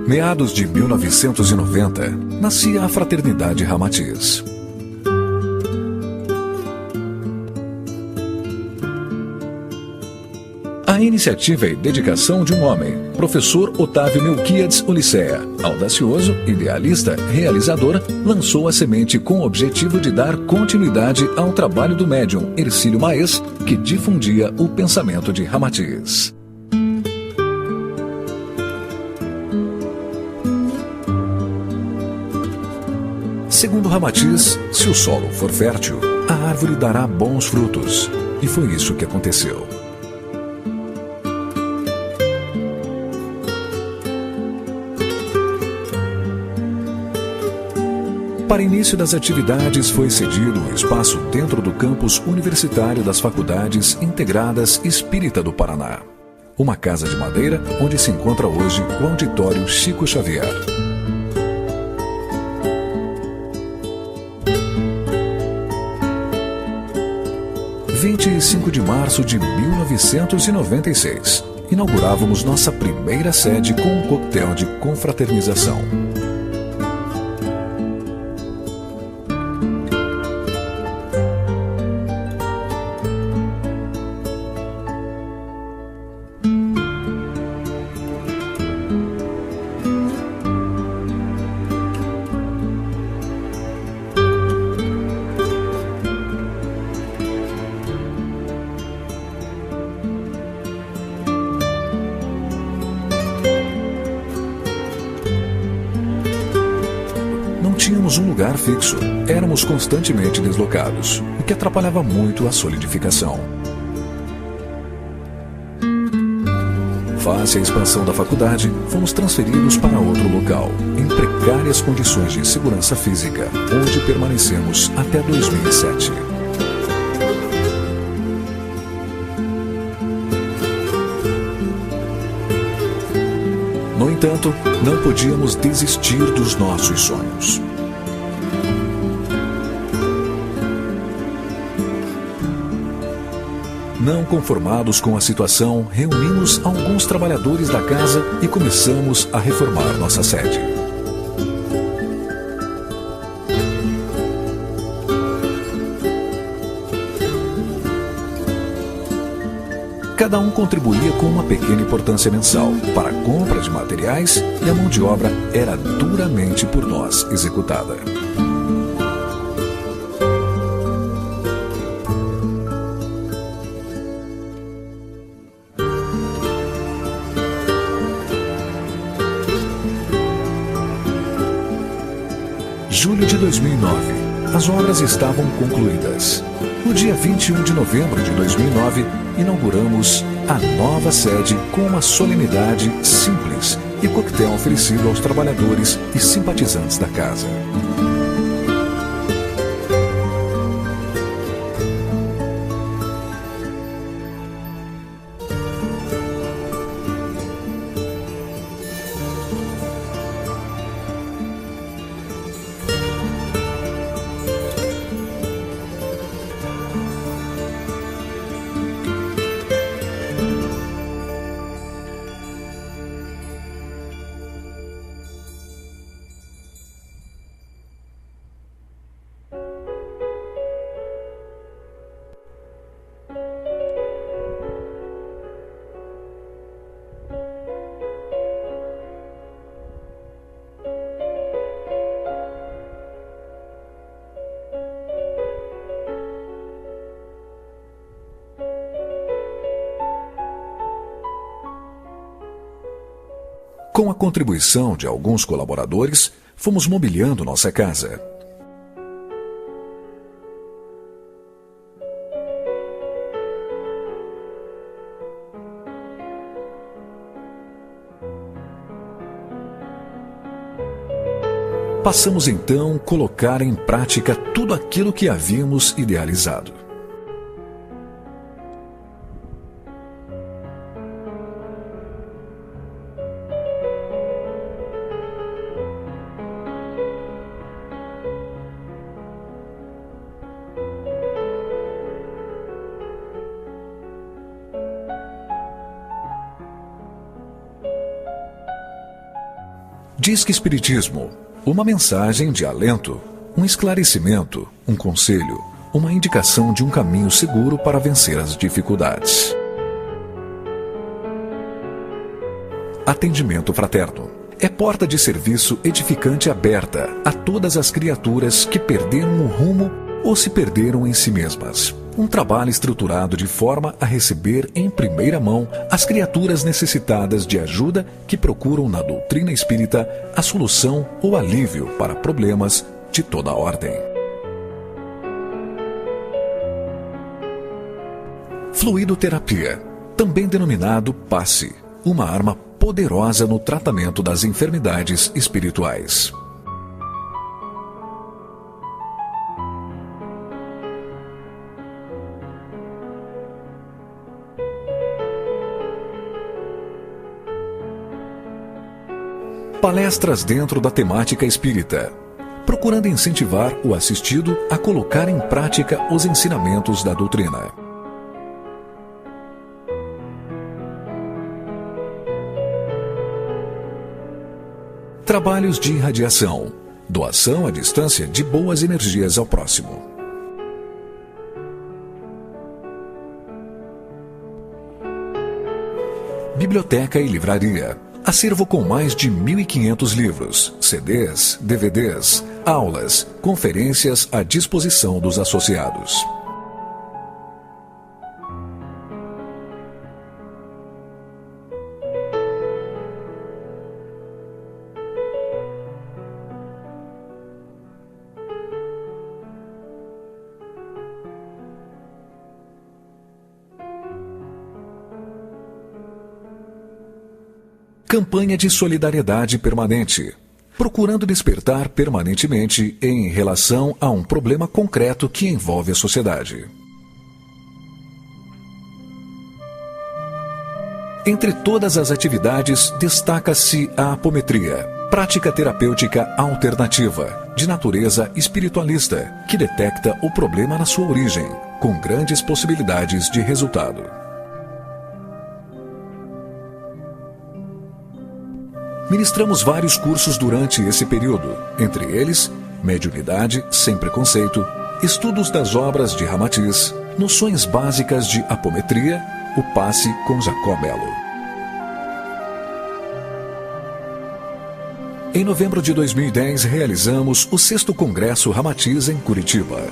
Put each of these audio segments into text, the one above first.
Meados de 1990, nascia a Fraternidade Ramatiz. A iniciativa e dedicação de um homem, professor Otávio Melquíades Ulicea, audacioso, idealista, realizador, lançou a semente com o objetivo de dar continuidade ao trabalho do médium Hercílio Maes, que difundia o pensamento de Ramatiz. Segundo Ramatiz, se o solo for fértil, a árvore dará bons frutos. E foi isso que aconteceu. Para início das atividades, foi cedido um espaço dentro do campus universitário das Faculdades Integradas Espírita do Paraná. Uma casa de madeira onde se encontra hoje o Auditório Chico Xavier. Em 25 de março de 1996, inaugurávamos nossa primeira sede com um coquetel de confraternização. Tínhamos um lugar fixo, éramos constantemente deslocados, o que atrapalhava muito a solidificação. Face à expansão da faculdade, fomos transferidos para outro local, em precárias condições de segurança física, onde permanecemos até 2007. No entanto, não podíamos desistir dos nossos sonhos. Não conformados com a situação, reunimos alguns trabalhadores da casa e começamos a reformar nossa sede. Cada um contribuía com uma pequena importância mensal para a compra de materiais e a mão de obra era duramente por nós executada. Julho de 2009, as obras estavam concluídas. No dia 21 de novembro de 2009, inauguramos a nova sede com uma solenidade simples e coquetel oferecido aos trabalhadores e simpatizantes da casa. Com a contribuição de alguns colaboradores, fomos mobiliando nossa casa. Passamos então a colocar em prática tudo aquilo que havíamos idealizado. Disque Espiritismo, uma mensagem de alento, um esclarecimento, um conselho, uma indicação de um caminho seguro para vencer as dificuldades. Atendimento fraterno. É porta de serviço edificante aberta a todas as criaturas que perderam o rumo ou se perderam em si mesmas. Um trabalho estruturado de forma a receber em primeira mão as criaturas necessitadas de ajuda que procuram na doutrina espírita a solução ou alívio para problemas de toda a ordem. Fluidoterapia, também denominado passe, uma arma poderosa no tratamento das enfermidades espirituais. Palestras dentro da temática espírita, procurando incentivar o assistido a colocar em prática os ensinamentos da doutrina. Trabalhos de irradiação, doação à distância de boas energias ao próximo. Biblioteca e livraria. Acervo com mais de 1.500 livros, CDs, DVDs, aulas, conferências à disposição dos associados. Campanha de solidariedade permanente, procurando despertar permanentemente em relação a um problema concreto que envolve a sociedade. Entre todas as atividades, destaca-se a apometria, prática terapêutica alternativa, de natureza espiritualista, que detecta o problema na sua origem, com grandes possibilidades de resultado. Ministramos vários cursos durante esse período, entre eles, mediunidade sem preconceito, estudos das obras de Ramatiz, noções básicas de apometria, o passe com Jacó Melo. Em novembro de 2010, realizamos o 6º Congresso Ramatiz em Curitiba.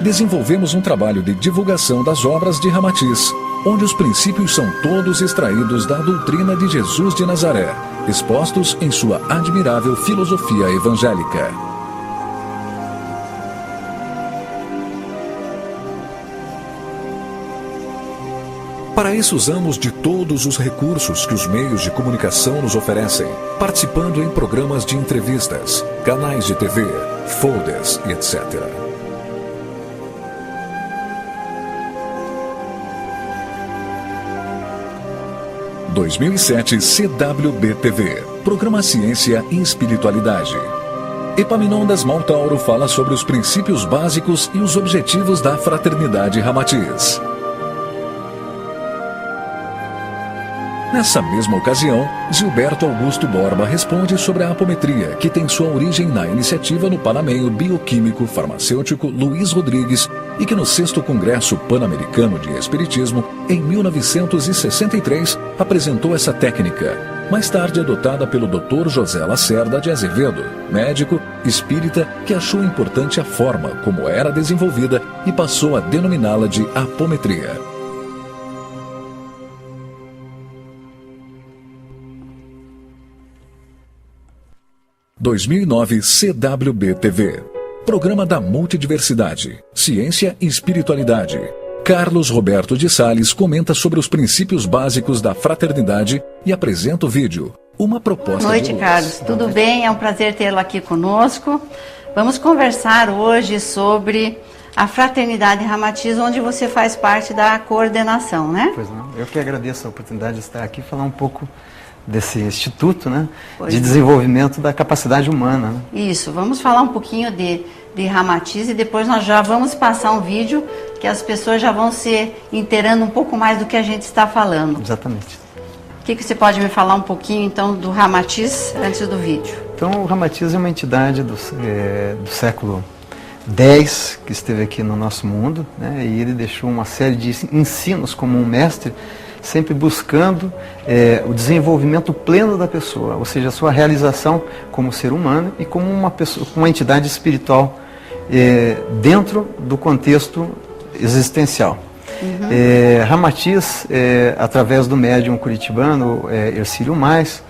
Desenvolvemos um trabalho de divulgação das obras de Ramatiz, onde os princípios são todos extraídos da doutrina de Jesus de Nazaré, expostos em sua admirável filosofia evangélica. Para isso usamos de todos os recursos que os meios de comunicação nos oferecem, participando em programas de entrevistas, canais de TV, folders e etc. 2007 CWB-TV, Programa Ciência e Espiritualidade. Epaminondas Montauro fala sobre os princípios básicos e os objetivos da Fraternidade Ramatiz. Nessa mesma ocasião, Gilberto Augusto Borba responde sobre a apometria, que tem sua origem na iniciativa no panameio bioquímico farmacêutico Luiz Rodrigues e que no 6º Congresso Pan-Americano de Espiritismo, em 1963, apresentou essa técnica, mais tarde adotada pelo Dr. José Lacerda de Azevedo, médico espírita que achou importante a forma como era desenvolvida e passou a denominá-la de apometria. 2009 CWB-TV. Programa da Multidiversidade, Ciência e Espiritualidade. Carlos Roberto de Sales comenta sobre os princípios básicos da fraternidade e apresenta o vídeo. Uma proposta. Boa noite, Carlos. Tudo bem? É um prazer tê-lo aqui conosco. Vamos conversar hoje sobre a Fraternidade Ramatiz, onde você faz parte da coordenação, né? Pois não. Eu que agradeço a oportunidade de estar aqui e falar um pouco desse instituto, né? Pois de desenvolvimento da capacidade humana. Né? Isso. Vamos falar um pouquinho de Ramatiz e depois nós já vamos passar um vídeo que as pessoas já vão se inteirando um pouco mais do que a gente está falando. Exatamente. O que você pode me falar um pouquinho, então, do Ramatiz antes do vídeo? Então, o Ramatiz é uma entidade do século X que esteve aqui no nosso mundo, né? E ele deixou uma série de ensinos como um mestre, sempre buscando o desenvolvimento pleno da pessoa, ou seja, a sua realização como ser humano e como uma pessoa, uma entidade espiritual dentro do contexto existencial. Ramatiz, através do médium curitibano Hercílio Mais,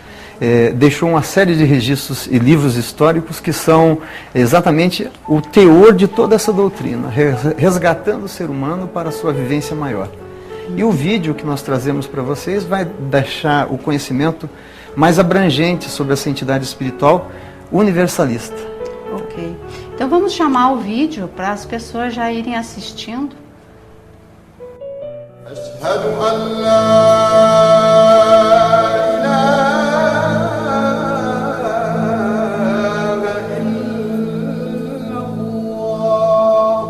deixou uma série de registros e livros históricos que são exatamente o teor de toda essa doutrina, resgatando o ser humano para a sua vivência maior. E o vídeo que nós trazemos para vocês vai deixar o conhecimento mais abrangente sobre essa entidade espiritual universalista. Ok. Então vamos chamar o vídeo para as pessoas já irem assistindo. أشهد أن لا إله إلا الله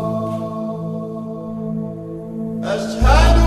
أشهد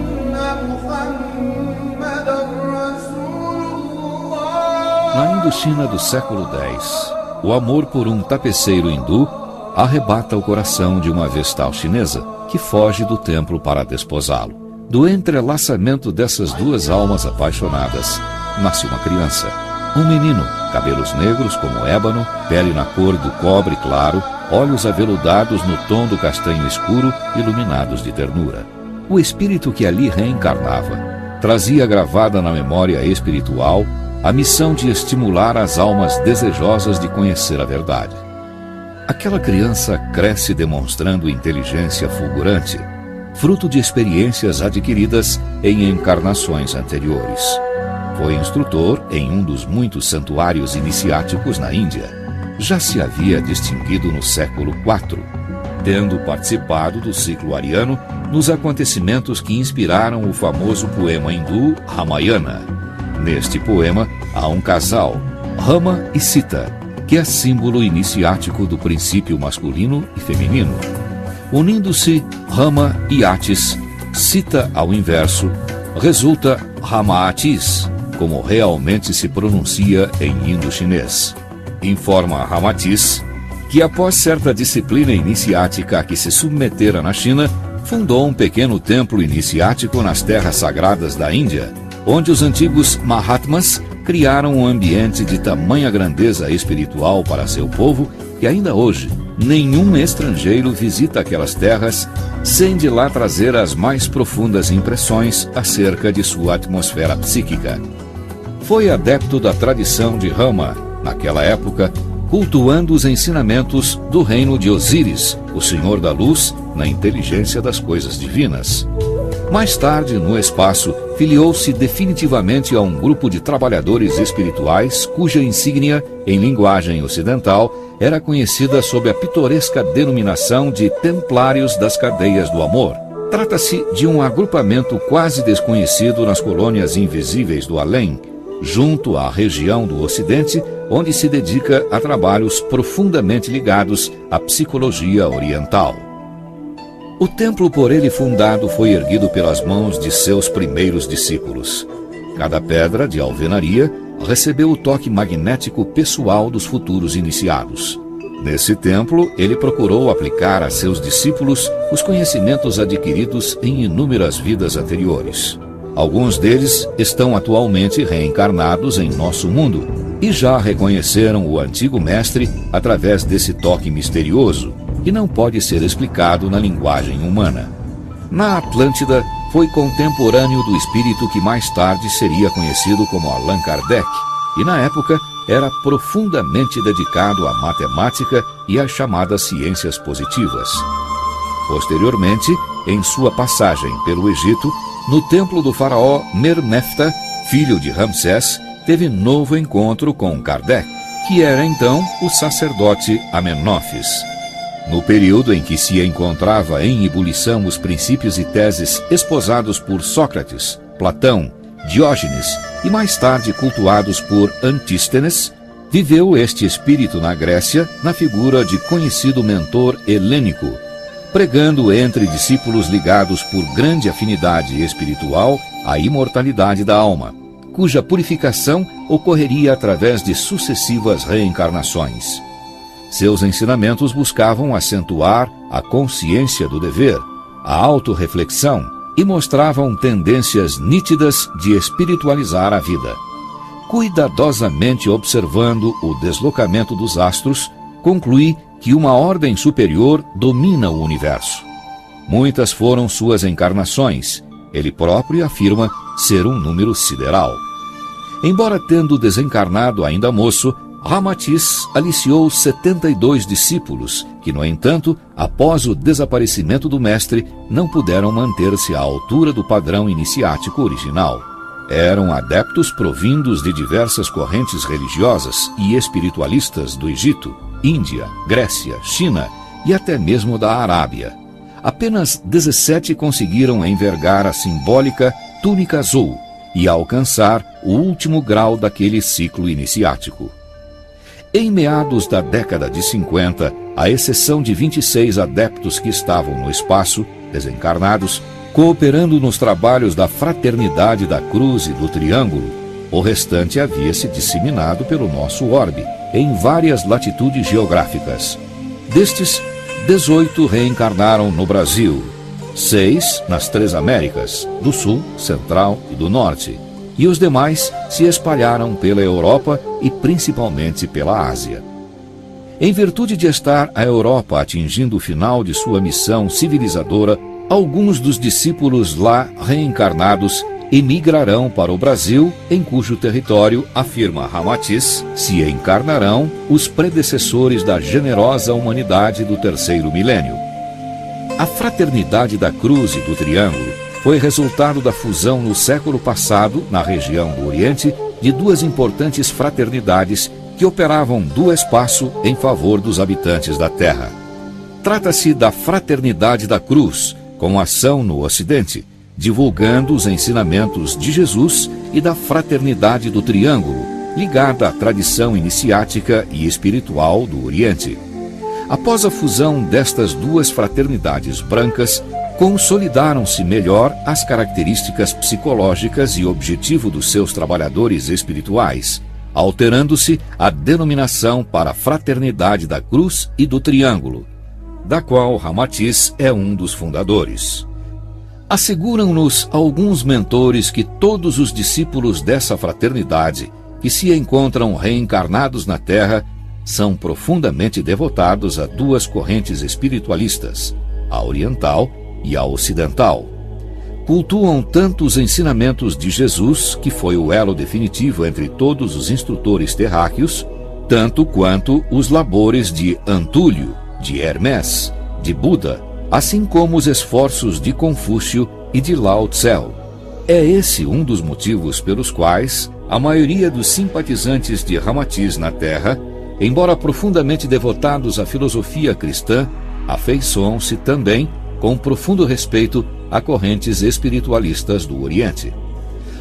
أن محمدا رسول الله. Na Indochina do século X, o amor por um tapeceiro hindu arrebata o coração de uma vestal chinesa que foge do templo para desposá-lo. Do entrelaçamento dessas duas almas apaixonadas, nasce uma criança. Um menino, cabelos negros como ébano, pele na cor do cobre claro, olhos aveludados no tom do castanho escuro, iluminados de ternura. O espírito que ali reencarnava trazia gravada na memória espiritual a missão de estimular as almas desejosas de conhecer a verdade. Aquela criança cresce demonstrando inteligência fulgurante, fruto de experiências adquiridas em encarnações anteriores. Foi instrutor em um dos muitos santuários iniciáticos na Índia. Já se havia distinguido no século IV, tendo participado do ciclo ariano nos acontecimentos que inspiraram o famoso poema hindu Ramayana. Neste poema há um casal, Rama e Sita, que é símbolo iniciático do princípio masculino e feminino. Unindo-se Rama e Atis, Sita ao inverso, resulta Ramatiz, como realmente se pronuncia em indo-chinês. Informa Ramatiz que após certa disciplina iniciática a que se submetera na China, fundou um pequeno templo iniciático nas terras sagradas da Índia, onde os antigos Mahatmas criaram um ambiente de tamanha grandeza espiritual para seu povo que ainda hoje nenhum estrangeiro visita aquelas terras sem de lá trazer as mais profundas impressões acerca de sua atmosfera psíquica. Foi adepto da tradição de Rama, naquela época, cultuando os ensinamentos do reino de Osíris, o Senhor da Luz, na inteligência das coisas divinas. Mais tarde, no espaço, filiou-se definitivamente a um grupo de trabalhadores espirituais cuja insígnia, em linguagem ocidental, era conhecida sob a pitoresca denominação de Templários das Cadeias do Amor. Trata-se de um agrupamento quase desconhecido nas colônias invisíveis do além, junto à região do Ocidente, onde se dedica a trabalhos profundamente ligados à psicologia oriental. O templo por ele fundado foi erguido pelas mãos de seus primeiros discípulos. Cada pedra de alvenaria recebeu o toque magnético pessoal dos futuros iniciados. Nesse templo, ele procurou aplicar a seus discípulos os conhecimentos adquiridos em inúmeras vidas anteriores. Alguns deles estão atualmente reencarnados em nosso mundo e já reconheceram o antigo mestre através desse toque misterioso, que não pode ser explicado na linguagem humana. Na Atlântida, foi contemporâneo do espírito que mais tarde seria conhecido como Allan Kardec, e na época era profundamente dedicado à matemática e às chamadas ciências positivas. Posteriormente, em sua passagem pelo Egito, no templo do faraó Merneptah, filho de Ramsés, teve novo encontro com Kardec, que era então o sacerdote Amenófis. No período em que se encontrava em ebulição os princípios e teses esposados por Sócrates, Platão, Diógenes e mais tarde cultuados por Antístenes, viveu este espírito na Grécia na figura de conhecido mentor helênico, pregando entre discípulos ligados por grande afinidade espiritual à imortalidade da alma, cuja purificação ocorreria através de sucessivas reencarnações. Seus ensinamentos buscavam acentuar a consciência do dever, a autorreflexão e mostravam tendências nítidas de espiritualizar a vida. Cuidadosamente observando o deslocamento dos astros, conclui que uma ordem superior domina o universo. Muitas foram suas encarnações. Ele próprio afirma ser um número sideral. Embora tendo desencarnado ainda moço, Ramatiz aliciou 72 discípulos, que, no entanto, após o desaparecimento do mestre, não puderam manter-se à altura do padrão iniciático original. Eram adeptos provindos de diversas correntes religiosas e espiritualistas do Egito, Índia, Grécia, China e até mesmo da Arábia. Apenas 17 conseguiram envergar a simbólica túnica azul e alcançar o último grau daquele ciclo iniciático. Em meados da década de 50, à exceção de 26 adeptos que estavam no espaço, desencarnados, cooperando nos trabalhos da Fraternidade da Cruz e do Triângulo, o restante havia se disseminado pelo nosso orbe, em várias latitudes geográficas. Destes, 18 reencarnaram no Brasil, 6 nas 3 Américas, do Sul, Central e do Norte, e os demais se espalharam pela Europa e principalmente pela Ásia. Em virtude de estar a Europa atingindo o final de sua missão civilizadora, alguns dos discípulos lá reencarnados emigrarão para o Brasil, em cujo território, afirma Ramatiz, se encarnarão os predecessores da generosa humanidade do terceiro milênio. A Fraternidade da Cruz e do Triângulo foi resultado da fusão no século passado, na região do Oriente, de duas importantes fraternidades que operavam do espaço em favor dos habitantes da Terra. Trata-se da Fraternidade da Cruz, com ação no Ocidente, divulgando os ensinamentos de Jesus, e da Fraternidade do Triângulo, ligada à tradição iniciática e espiritual do Oriente. Após a fusão destas duas fraternidades brancas, consolidaram-se melhor as características psicológicas e objetivo dos seus trabalhadores espirituais, alterando-se a denominação para Fraternidade da Cruz e do Triângulo, da qual Ramatiz é um dos fundadores. Asseguram-nos alguns mentores que todos os discípulos dessa fraternidade, que se encontram reencarnados na Terra, são profundamente devotados a duas correntes espiritualistas, a oriental e a ocidental. Cultuam tanto os ensinamentos de Jesus, que foi o elo definitivo entre todos os instrutores terráqueos, tanto quanto os labores de Antúlio, de Hermés, de Buda, assim como os esforços de Confúcio e de Lao Tse. É esse um dos motivos pelos quais a maioria dos simpatizantes de Ramatiz na Terra, embora profundamente devotados à filosofia cristã, afeiçoam-se também com profundo respeito a correntes espiritualistas do Oriente.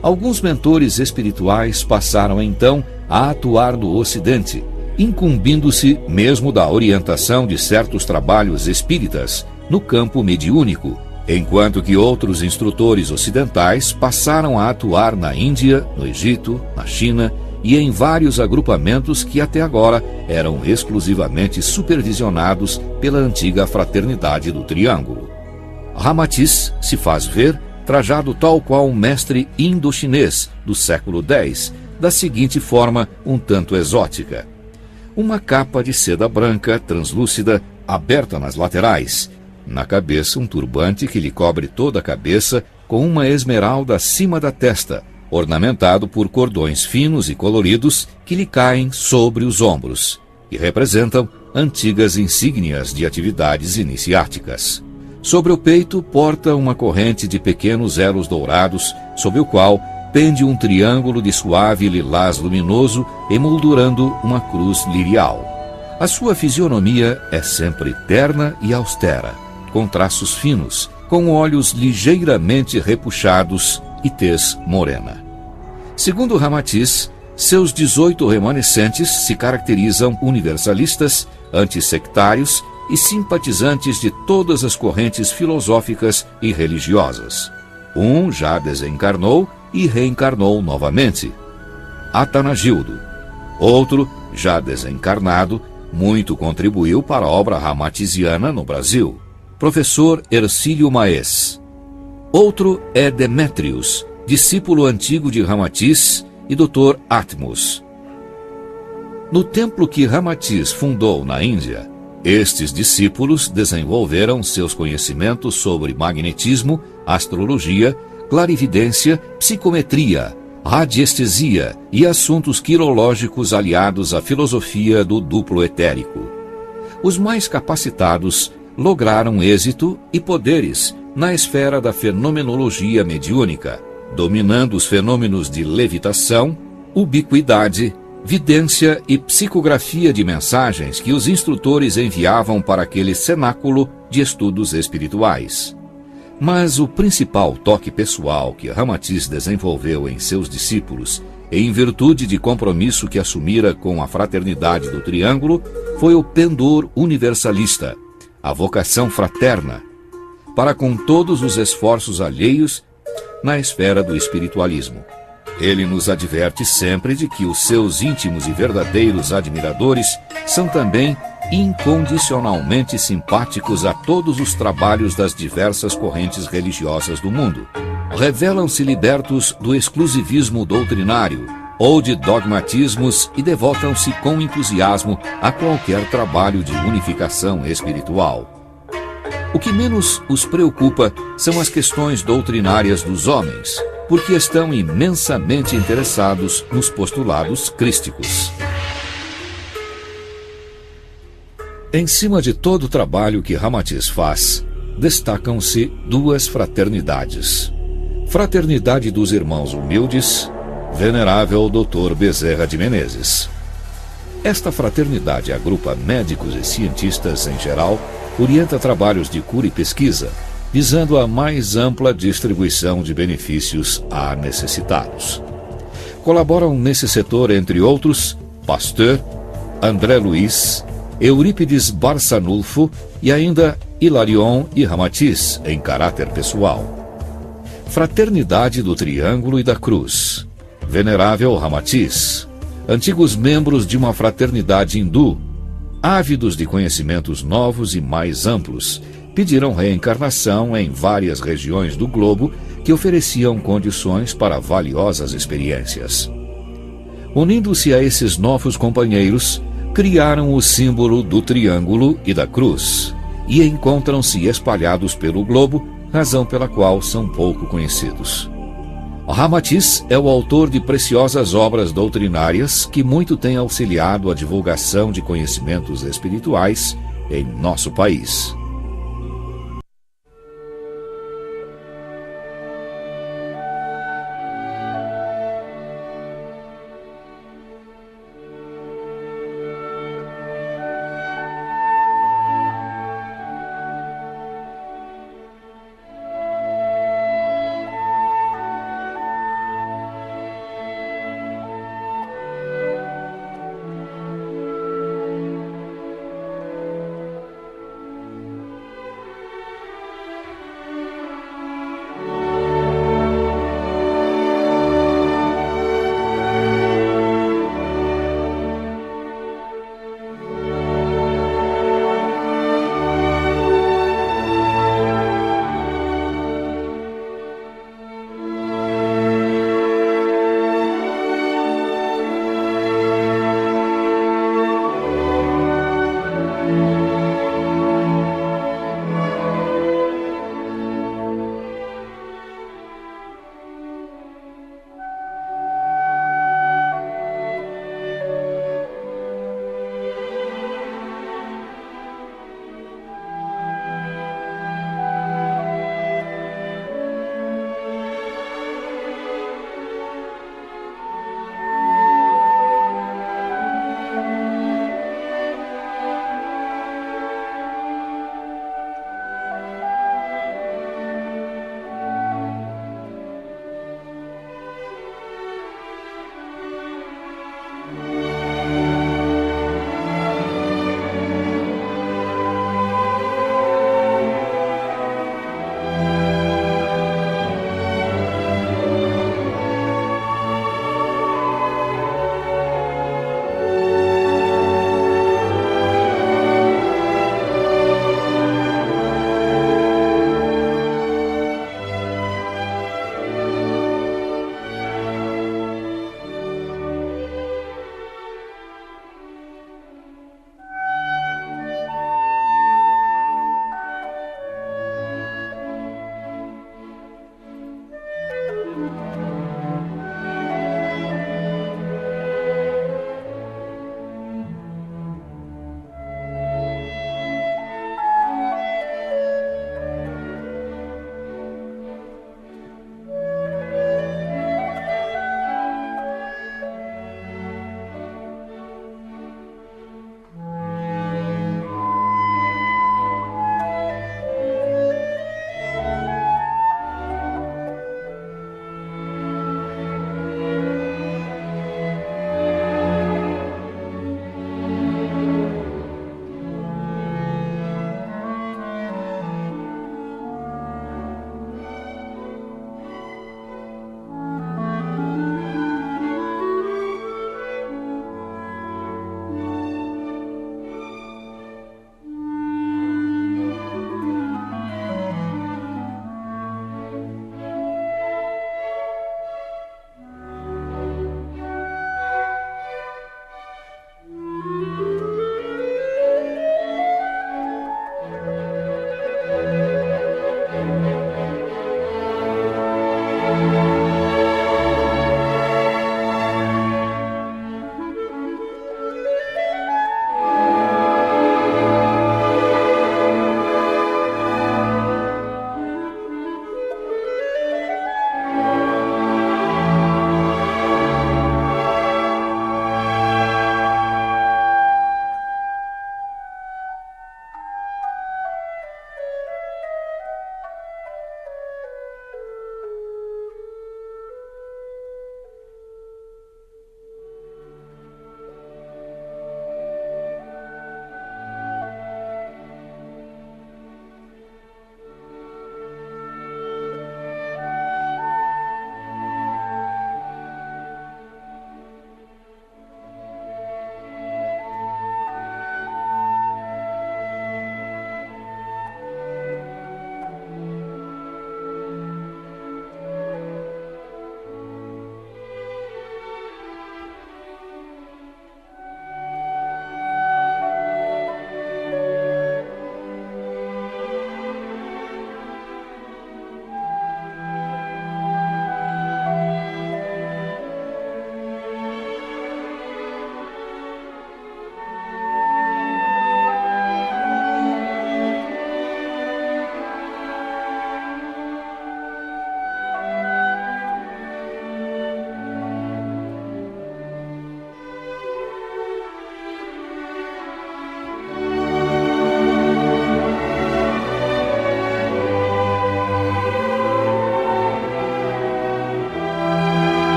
Alguns mentores espirituais passaram então a atuar no Ocidente, incumbindo-se mesmo da orientação de certos trabalhos espíritas no campo mediúnico, enquanto que outros instrutores ocidentais passaram a atuar na Índia, no Egito, na China e em vários agrupamentos que até agora eram exclusivamente supervisionados pela antiga Fraternidade do Triângulo. Ramatiz se faz ver trajado tal qual um mestre indo-chinês do século X, da seguinte forma um tanto exótica: uma capa de seda branca translúcida aberta nas laterais, na cabeça um turbante que lhe cobre toda a cabeça com uma esmeralda acima da testa, ornamentado por cordões finos e coloridos que lhe caem sobre os ombros e representam antigas insígnias de atividades iniciáticas. Sobre o peito porta uma corrente de pequenos elos dourados, sob o qual pende um triângulo de suave lilás luminoso emoldurando uma cruz lirial. A sua fisionomia é sempre terna e austera, com traços finos, com olhos ligeiramente repuxados e tez morena. Segundo Ramatiz, seus 18 remanescentes se caracterizam universalistas, antissectários e simpatizantes de todas as correntes filosóficas e religiosas. Um já desencarnou e reencarnou novamente, Atanagildo. Outro, já desencarnado, muito contribuiu para a obra ramatiziana no Brasil, professor Hercílio Maes. Outro é Demétrios, discípulo antigo de Ramatiz, e Dr. Atmos. No templo que Ramatiz fundou na Índia, estes discípulos desenvolveram seus conhecimentos sobre magnetismo, astrologia, clarividência, psicometria, radiestesia e assuntos quirológicos aliados à filosofia do duplo etérico. Os mais capacitados lograram êxito e poderes na esfera da fenomenologia mediúnica, dominando os fenômenos de levitação, ubiquidade, vidência e psicografia de mensagens que os instrutores enviavam para aquele cenáculo de estudos espirituais. Mas o principal toque pessoal que Ramatiz desenvolveu em seus discípulos, em virtude de compromisso que assumira com a fraternidade do Triângulo, foi o pendor universalista, a vocação fraterna, para com todos os esforços alheios na esfera do espiritualismo. Ele nos adverte sempre de que os seus íntimos e verdadeiros admiradores são também incondicionalmente simpáticos a todos os trabalhos das diversas correntes religiosas do mundo. Revelam-se libertos do exclusivismo doutrinário ou de dogmatismos e devotam-se com entusiasmo a qualquer trabalho de unificação espiritual. O que menos os preocupa são as questões doutrinárias dos homens, porque estão imensamente interessados nos postulados crísticos. Em cima de todo o trabalho que Ramatiz faz, destacam-se duas fraternidades. Fraternidade dos Irmãos Humildes, Venerável Dr. Bezerra de Menezes. Esta fraternidade agrupa médicos e cientistas em geral, orienta trabalhos de cura e pesquisa, visando a mais ampla distribuição de benefícios a necessitados. Colaboram nesse setor, entre outros, Pasteur, André Luiz, Eurípides Barçanulfo e ainda Hilarion e Ramatiz, em caráter pessoal. Fraternidade do Triângulo e da Cruz. Venerável Ramatiz. Antigos membros de uma fraternidade hindu, ávidos de conhecimentos novos e mais amplos, pediram reencarnação em várias regiões do globo que ofereciam condições para valiosas experiências. Unindo-se a esses novos companheiros, criaram o símbolo do triângulo e da cruz, e encontram-se espalhados pelo globo, razão pela qual são pouco conhecidos. Ramatiz é o autor de preciosas obras doutrinárias que muito têm auxiliado a divulgação de conhecimentos espirituais em nosso país.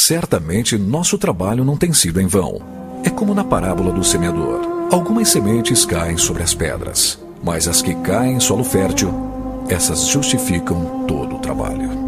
certamente nosso trabalho não tem sido em vão. É como na parábola do semeador. Algumas sementes caem sobre as pedras, mas as que caem em solo fértil, essas justificam todo o trabalho.